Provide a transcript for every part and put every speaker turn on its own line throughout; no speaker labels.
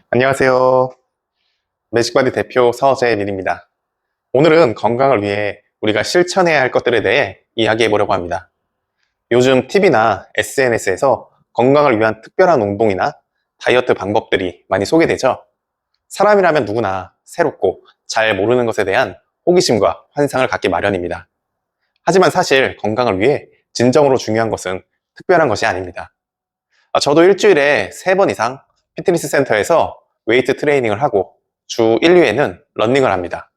안녕하세요. 매직바디 대표 서재민입니다. 오늘은 건강을 위해 우리가 실천해야 할 것들에 대해 이야기해 보려고 합니다. 요즘 TV나 SNS에서 건강을 위한 특별한 운동이나 다이어트 방법들이 많이 소개되죠. 사람이라면 누구나 새롭고 잘 모르는 것에 대한 호기심과 환상을 갖기 마련입니다. 하지만 사실 건강을 위해 진정으로 중요한 것은 특별한 것이 아닙니다. 저도 일주일에 3번 이상 피트니스 센터에서 웨이트 트레이닝을 하고 주 1, 2회는 러닝을 합니다.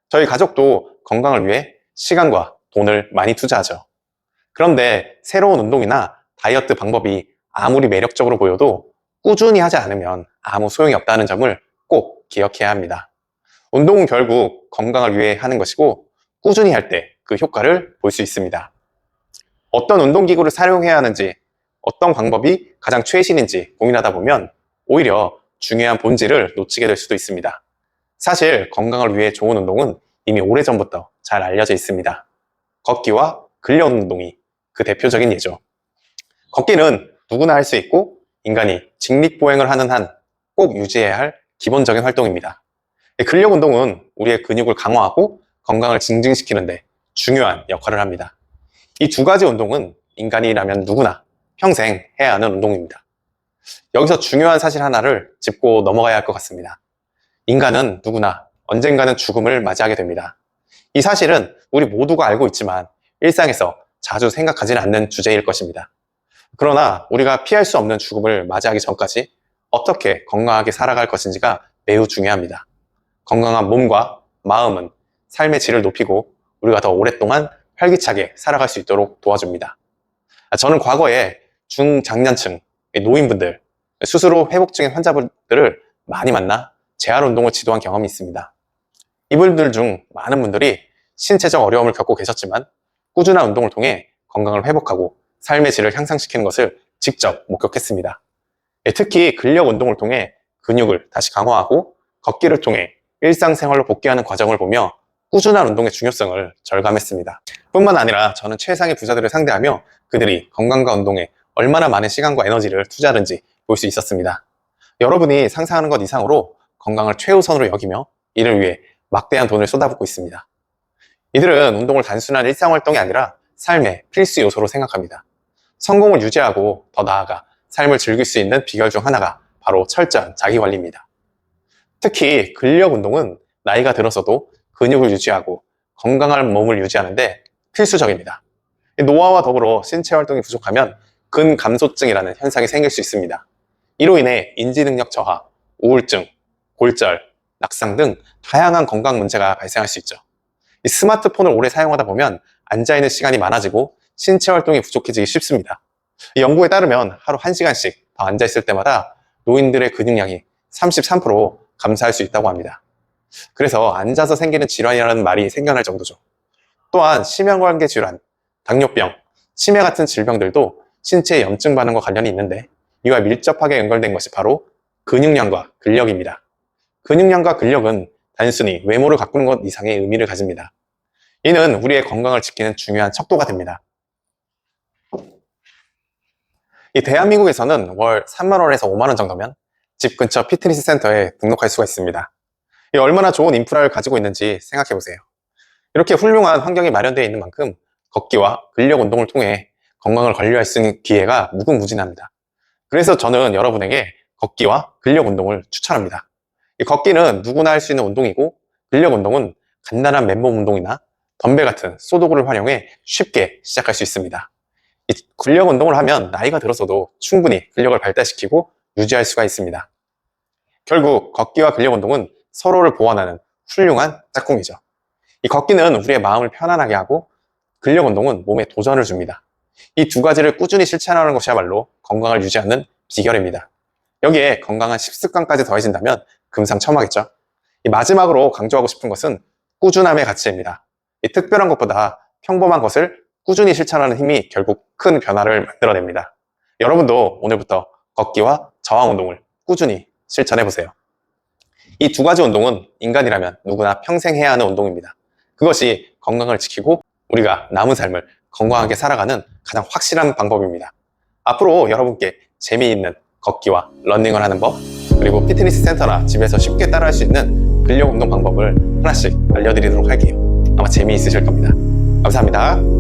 저희 가족도 건강을 위해 시간과 돈을 많이 투자하죠. 그런데 새로운 운동이나 다이어트 방법이 아무리 매력적으로 보여도 꾸준히 하지 않으면 아무 소용이 없다는 점을 꼭 기억해야 합니다. 운동은 결국 건강을 위해 하는 것이고 꾸준히 할 때 그 효과를 볼 수 있습니다. 어떤 운동기구를 사용해야 하는지, 어떤 방법이 가장 최신인지 고민하다 보면 오히려 중요한 본질을 놓치게 될 수도 있습니다. 사실 건강을 위해 좋은 운동은 이미 오래전부터 잘 알려져 있습니다. 걷기와 근력 운동이 그 대표적인 예죠. 걷기는 누구나 할 수 있고 인간이 직립보행을 하는 한 꼭 유지해야 할 기본적인 활동입니다. 근력 운동은 우리의 근육을 강화하고 건강을 증진시키는데 중요한 역할을 합니다. 이 두 가지 운동은 인간이라면 누구나 평생 해야 하는 운동입니다. 여기서 중요한 사실 하나를 짚고 넘어가야 할 것 같습니다. 인간은 누구나 언젠가는 죽음을 맞이하게 됩니다. 이 사실은 우리 모두가 알고 있지만 일상에서 자주 생각하지는 않는 주제일 것입니다. 그러나 우리가 피할 수 없는 죽음을 맞이하기 전까지 어떻게 건강하게 살아갈 것인지가 매우 중요합니다. 건강한 몸과 마음은 삶의 질을 높이고 우리가 더 오랫동안 활기차게 살아갈 수 있도록 도와줍니다. 저는 과거에 중장년층 노인분들, 스스로 회복 중인 환자분들을 많이 만나 재활 운동을 지도한 경험이 있습니다. 이분들 중 많은 분들이 신체적 어려움을 겪고 계셨지만 꾸준한 운동을 통해 건강을 회복하고 삶의 질을 향상시키는 것을 직접 목격했습니다. 특히 근력 운동을 통해 근육을 다시 강화하고 걷기를 통해 일상생활로 복귀하는 과정을 보며 꾸준한 운동의 중요성을 절감했습니다. 뿐만 아니라 저는 최상의 부자들을 상대하며 그들이 건강과 운동에 얼마나 많은 시간과 에너지를 투자하는지 볼 수 있었습니다. 여러분이 상상하는 것 이상으로 건강을 최우선으로 여기며 이를 위해 막대한 돈을 쏟아붓고 있습니다. 이들은 운동을 단순한 일상활동이 아니라 삶의 필수 요소로 생각합니다. 성공을 유지하고 더 나아가 삶을 즐길 수 있는 비결 중 하나가 바로 철저한 자기관리입니다. 특히 근력 운동은 나이가 들어서도 근육을 유지하고 건강한 몸을 유지하는데 필수적입니다. 노화와 더불어 신체 활동이 부족하면 근감소증이라는 현상이 생길 수 있습니다. 이로 인해 인지능력 저하, 우울증, 골절, 낙상 등 다양한 건강 문제가 발생할 수 있죠. 스마트폰을 오래 사용하다 보면 앉아있는 시간이 많아지고 신체 활동이 부족해지기 쉽습니다. 연구에 따르면 하루 1시간씩 더 앉아있을 때마다 노인들의 근육량이 33% 감소할 수 있다고 합니다. 그래서 앉아서 생기는 질환이라는 말이 생겨날 정도죠. 또한 심혈관계 질환, 당뇨병, 치매 같은 질병들도 신체 염증 반응과 관련이 있는데 이와 밀접하게 연결된 것이 바로 근육량과 근력입니다. 근육량과 근력은 단순히 외모를 가꾸는 것 이상의 의미를 가집니다. 이는 우리의 건강을 지키는 중요한 척도가 됩니다. 이 대한민국에서는 월 3만 원에서 5만 원 정도면 집 근처 피트니스 센터에 등록할 수가 있습니다. 이 얼마나 좋은 인프라를 가지고 있는지 생각해 보세요. 이렇게 훌륭한 환경이 마련되어 있는 만큼 걷기와 근력 운동을 통해 건강을 관리할 수 있는 기회가 무궁무진합니다. 그래서 저는 여러분에게 걷기와 근력 운동을 추천합니다. 이 걷기는 누구나 할 수 있는 운동이고 근력 운동은 간단한 맨몸 운동이나 덤벨 같은 소도구를 활용해 쉽게 시작할 수 있습니다. 이 근력 운동을 하면 나이가 들어서도 충분히 근력을 발달시키고 유지할 수가 있습니다. 결국 걷기와 근력 운동은 서로를 보완하는 훌륭한 짝꿍이죠. 이 걷기는 우리의 마음을 편안하게 하고 근력 운동은 몸에 도전을 줍니다. 이 두 가지를 꾸준히 실천하는 것이야말로 건강을 유지하는 비결입니다. 여기에 건강한 식습관까지 더해진다면 금상첨화겠죠. 이 마지막으로 강조하고 싶은 것은 꾸준함의 가치입니다. 이 특별한 것보다 평범한 것을 꾸준히 실천하는 힘이 결국 큰 변화를 만들어냅니다. 여러분도 오늘부터 걷기와 저항 운동을 꾸준히 실천해보세요. 이 두 가지 운동은 인간이라면 누구나 평생 해야 하는 운동입니다. 그것이 건강을 지키고 우리가 남은 삶을 건강하게 살아가는 가장 확실한 방법입니다. 앞으로 여러분께 재미있는 걷기와 러닝을 하는 법 그리고 피트니스 센터나 집에서 쉽게 따라할 수 있는 근력 운동 방법을 하나씩 알려드리도록 할게요. 아마 재미있으실 겁니다. 감사합니다.